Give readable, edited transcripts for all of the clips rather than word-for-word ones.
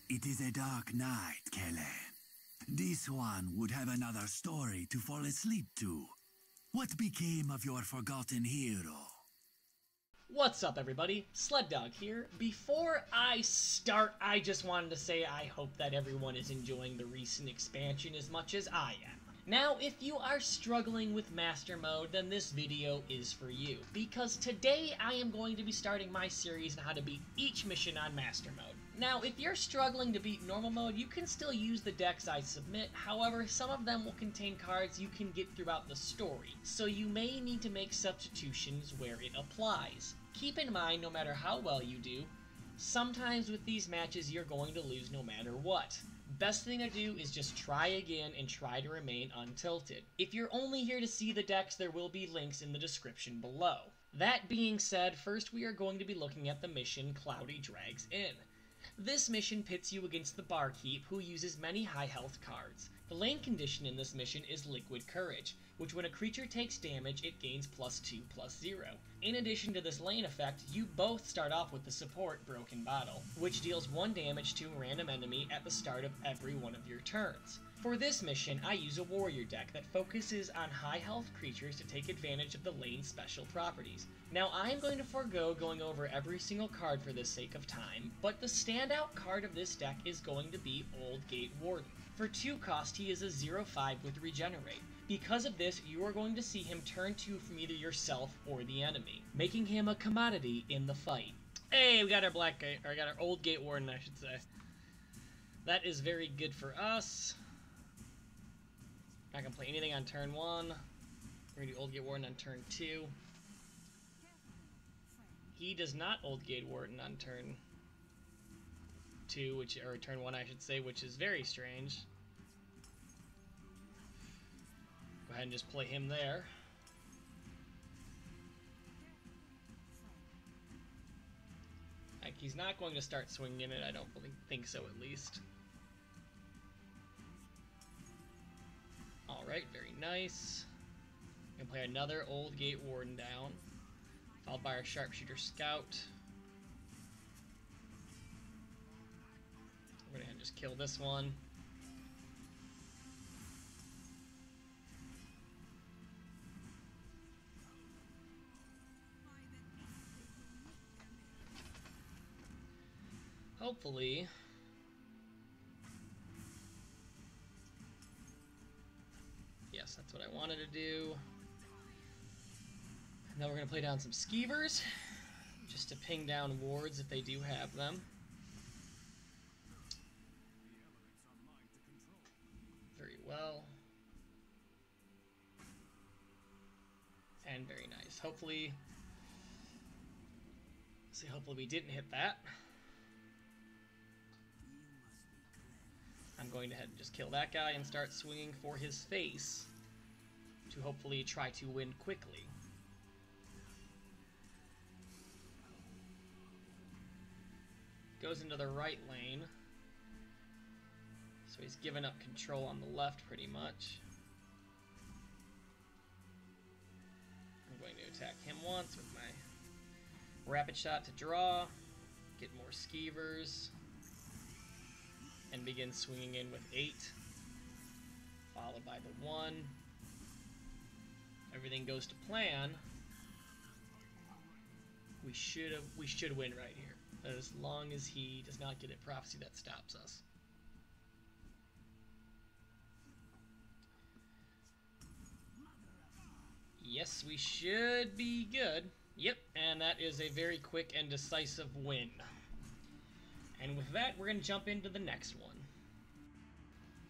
It is a dark night, Kellen. This one would have another story to fall asleep to. What became of your forgotten hero? What's up, everybody? Sled Dog here. Before I start, I just wanted to say I hope that everyone is enjoying the recent expansion as much as I am. Now, if you are struggling with Master Mode, then this video is for you, because today I am going to be starting my series on how to beat each mission on Master Mode. Now, if you're struggling to beat Normal Mode, you can still use the decks I submit, however, some of them will contain cards you can get throughout the story, so you may need to make substitutions where it applies. Keep in mind, no matter how well you do, sometimes with these matches you're going to lose no matter what. Best thing to do is just try again and try to remain untilted. If you're only here to see the decks, there will be links in the description below. That being said, first we are going to be looking at the mission Cloudy Dregs Inn. This mission pits you against the barkeep, who uses many high health cards. The lane condition in this mission is Liquid Courage, which when a creature takes damage, it gains +2/+0. In addition to this lane effect, you both start off with the support Broken Bottle, which deals 1 damage to a random enemy at the start of every one of your turns. For this mission, I use a warrior deck that focuses on high health creatures to take advantage of the lane's special properties. Now I am going to forego going over every single card for the sake of time, but the standout card of this deck is going to be Old Gate Warden. For 2 cost, he is a 0/5 with Regenerate. Because of this, you are going to see him turn 2 from either yourself or the enemy, making him a commodity in the fight. Hey, we got our Black Gate, or got our Old Gate Warden, I should say. That is very good for us. Not gonna play anything on turn 1. We're gonna do Old Gate Warden on turn 2. He does not Old Gate Warden on turn 2, or turn 1, I should say, which is very strange. Go ahead and just play him there. Like, he's not going to start swinging it, I don't really think so, at least. Alright, very nice. We're going to play another Old Gate Warden down, followed by our Sharpshooter Scout. We're going to just kill this one. Hopefully, yes, that's what I wanted to do. And then we're going to play down some Skeevers, just to ping down wards if they do have them. Very well. And very nice. Hopefully, hopefully we didn't hit that. I'm going to head and just kill that guy and start swinging for his face to hopefully try to win quickly. Goes into the right lane, so he's given up control on the left pretty much. I'm going to attack him once with my Rapid Shot to draw, get more Skeevers, and begin swinging in with 8, followed by the 1. Everything goes to plan. We should win right here, as long as he does not get a prophecy that stops us. Yes, we should be good. Yep, and that is a very quick and decisive win. And with that, we're going to jump into the next one.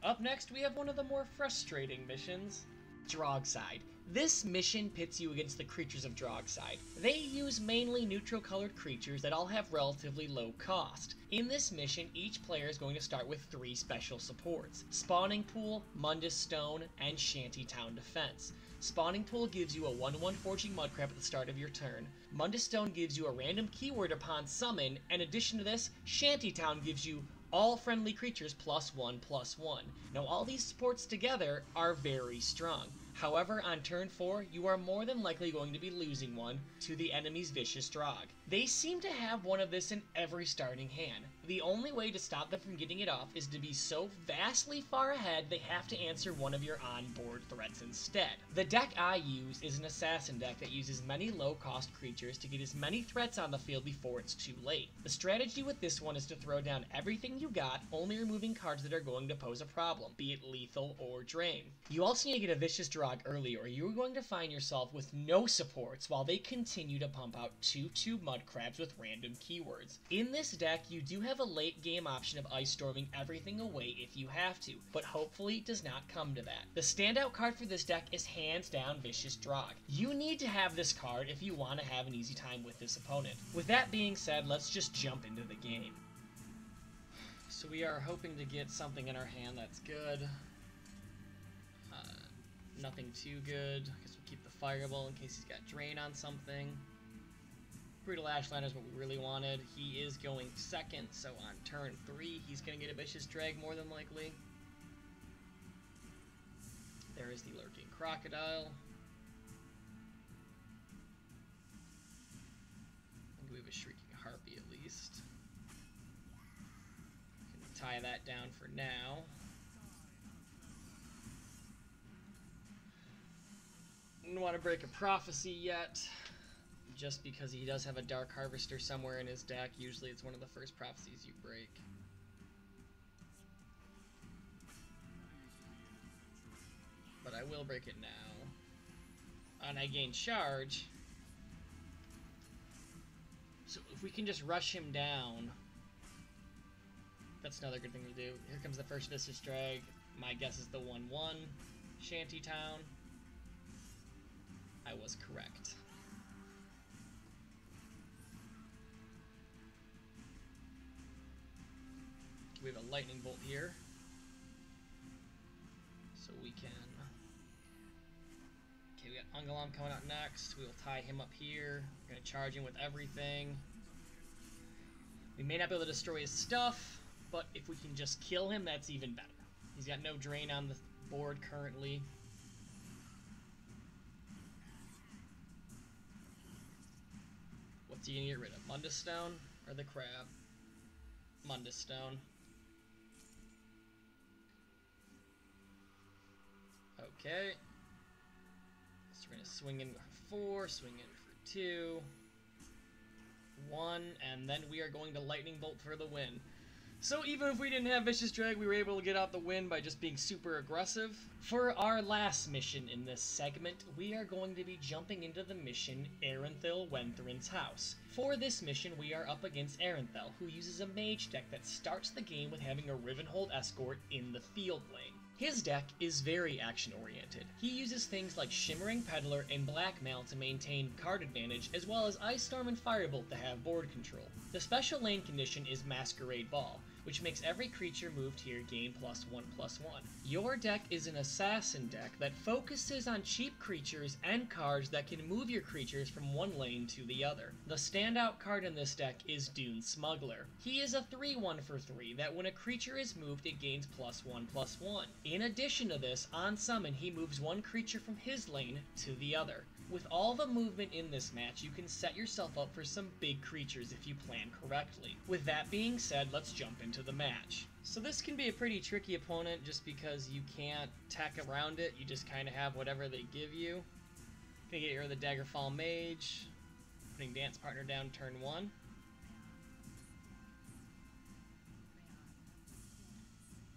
Up next, we have one of the more frustrating missions, Dreughside. This mission pits you against the creatures of Dreughside. They use mainly neutral-colored creatures that all have relatively low cost. In this mission, each player is going to start with 3 special supports: Spawning Pool, Mundus Stone, and Shantytown Defense. Spawning Pool gives you a 1/1 Forging Mudcrab at the start of your turn. Mundus Stone gives you a random keyword upon summon, and in addition to this, Shantytown gives you all friendly creatures +1/+1. Now all these supports together are very strong. However, on turn 4, you are more than likely going to be losing one to the enemy's Vicious Drog. They seem to have one of this in every starting hand. The only way to stop them from getting it off is to be so vastly far ahead they have to answer one of your onboard threats instead. The deck I use is an assassin deck that uses many low-cost creatures to get as many threats on the field before it's too late. The strategy with this one is to throw down everything you got, only removing cards that are going to pose a problem, be it lethal or drain. You also need to get a Vicious Drog early, or you're going to find yourself with no supports while they continue to pump out 2/2 Mudcrabs with random keywords. In this deck, you do have a late game option of Ice Storming everything away if you have to, but hopefully it does not come to that. The standout card for this deck is hands down Vicious Drog. You need to have this card if you want to have an easy time with this opponent. With that being said, let's just jump into the game. So we are hoping to get something in our hand that's good. Nothing too good. I guess we'll keep the Fireball in case he's got Drain on something. Brutal Ashliner is what we really wanted. He is going second, so on turn 3, he's going to get a Vicious Drag more than likely. There is the Lurking Crocodile. I think we have a Shrieking Harpy at least. Can tie that down for now. I don't want to break a Prophecy yet, just because he does have a Dark Harvester somewhere in his deck. Usually it's one of the first Prophecies you break. But I will break it now. And I gain Charge. So if we can just rush him down, that's another good thing to do. Here comes the first Vicious Drag. My guess is the 1/1 Shantytown. I was correct. We have a Lightning Bolt here, so we can... Okay, we got Ungalam coming out next. We will tie him up here. We're going to charge him with everything. We may not be able to destroy his stuff, but if we can just kill him, that's even better. He's got no drain on the board currently. What's he going to get rid of? Mundus Stone or the Crab? Mundus Stone. Okay. So we're going to swing in for 4, swing in for 2, 1, and then we are going to Lightning Bolt for the win. So even if we didn't have Vicious Drag, we were able to get out the win by just being super aggressive. For our last mission in this segment, we are going to be jumping into the mission Arenthil Wethrin's house. For this mission, we are up against Arenthil, who uses a mage deck that starts the game with having a Rivenhold Escort in the field lane. His deck is very action-oriented. He uses things like Shimmering Peddler and Blackmail to maintain card advantage, as well as Ice Storm and Firebolt to have board control. The special lane condition is Masquerade Ball, which makes every creature moved here gain +1/+1. Your deck is an assassin deck that focuses on cheap creatures and cards that can move your creatures from one lane to the other. The standout card in this deck is Dune Smuggler. He is a 3/1 for 3 that when a creature is moved it gains +1/+1. In addition to this, on summon he moves one creature from his lane to the other. With all the movement in this match, you can set yourself up for some big creatures if you plan correctly. With that being said, let's jump into the match. So this can be a pretty tricky opponent just because you can't tech around it, you just kind of have whatever they give you. Gonna get rid of the Daggerfall Mage, putting Dance Partner down turn 1.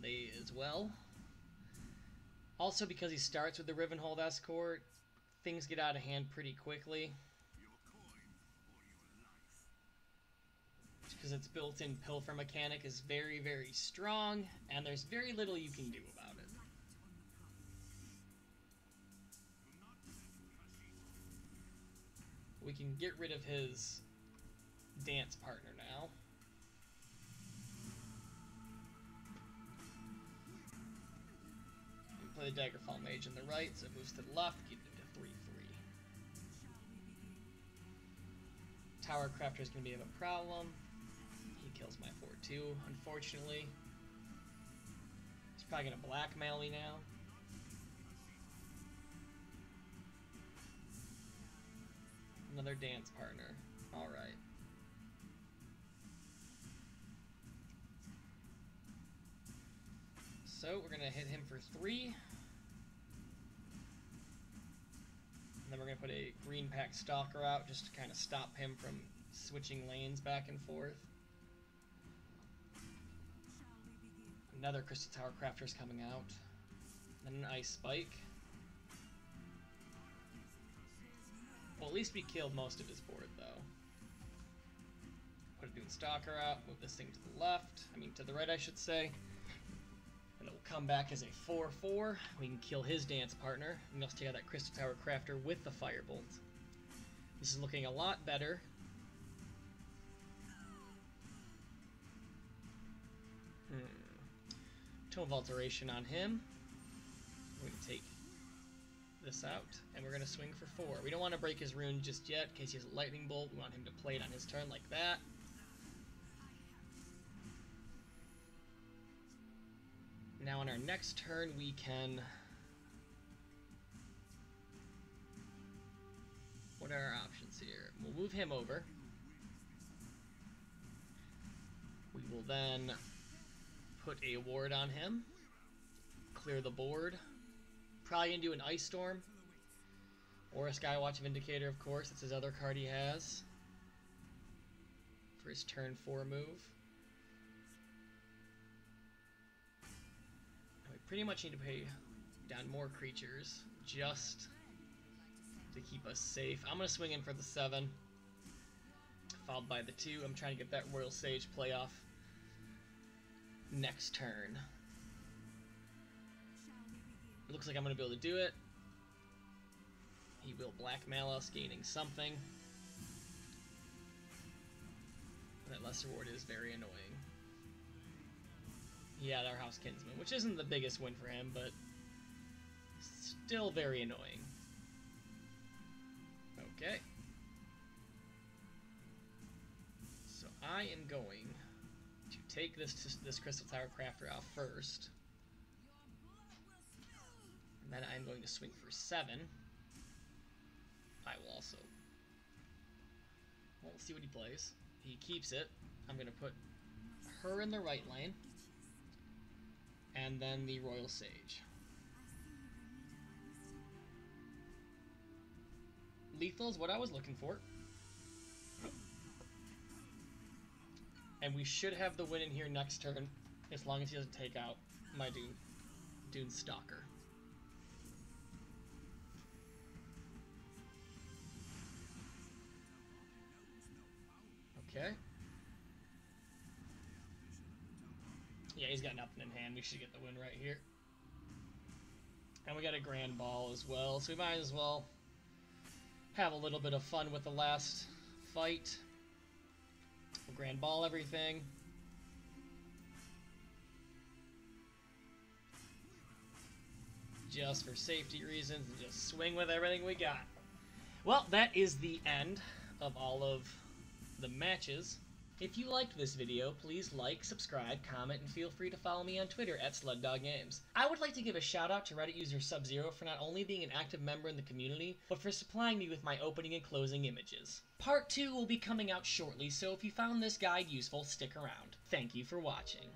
They as well. Also because he starts with the Rivenhold Escort, things get out of hand pretty quickly. Because its built-in Pilfer mechanic is very, very strong, and there's very little you can do about it. We can get rid of his Dance Partner now. We play the Daggerfall Mage on the right, so it moves to the left, keep it to 3/3. Tower Crafter is going to be a problem. He kills my 4/2, unfortunately. He's probably going to blackmail me now. Another Dance Partner. Alright. So we're gonna hit him for 3. And then we're gonna put a green pack stalker out just to kind of stop him from switching lanes back and forth. Another Crystal Tower Crafter's coming out. Then an Ice Spike. Well, at least we killed most of his board, though. Put a Dune Stalker out, move this thing to the left. I mean, to the right, I should say. And it will come back as a 4/4. We can kill his dance partner. We can also take out that Crystal Tower Crafter with the Firebolt. This is looking a lot better. Tome of Alteration on him. We're going to take this out, and we're going to swing for 4. We don't want to break his rune just yet, in case he has a Lightning Bolt. We want him to play it on his turn like that. Now on our next turn, we can... What are our options here? We'll move him over. We will then put a ward on him. Clear the board. Probably gonna do an Ice Storm. Or a Skywatch Vindicator, of course. That's his other card he has. For his turn 4 move. And we pretty much need to pay down more creatures just to keep us safe. I'm gonna swing in for the 7. Followed by the 2. I'm trying to get that Royal Sage play off next turn. It looks like I'm going to be able to do it. He will blackmail us, gaining something. That Lesser Ward is very annoying. He had our House Kinsman, which isn't the biggest win for him, but still very annoying. Okay. So I am going to take this Crystal Tower Crafter out first. And then I'm going to swing for 7. I will also... Well, let's see what he plays. He keeps it. I'm going to put her in the right lane. And then the Royal Sage. Lethal is what I was looking for. And we should have the win in here next turn, as long as he doesn't take out my Dune Stalker. Okay. Yeah, he's got nothing in hand. We should get the win right here. And we got a Grand Ball as well, so we might as well have a little bit of fun with the last fight. We'll Grand Ball everything. Just for safety reasons, and just swing with everything we got. Well, that is the end of all of the matches. If you liked this video, please like, subscribe, comment, and feel free to follow me on Twitter at SledDogGames. I would like to give a shout out to Reddit User Subzeroo for not only being an active member in the community, but for supplying me with my opening and closing images. Part 2 will be coming out shortly, so if you found this guide useful, stick around. Thank you for watching.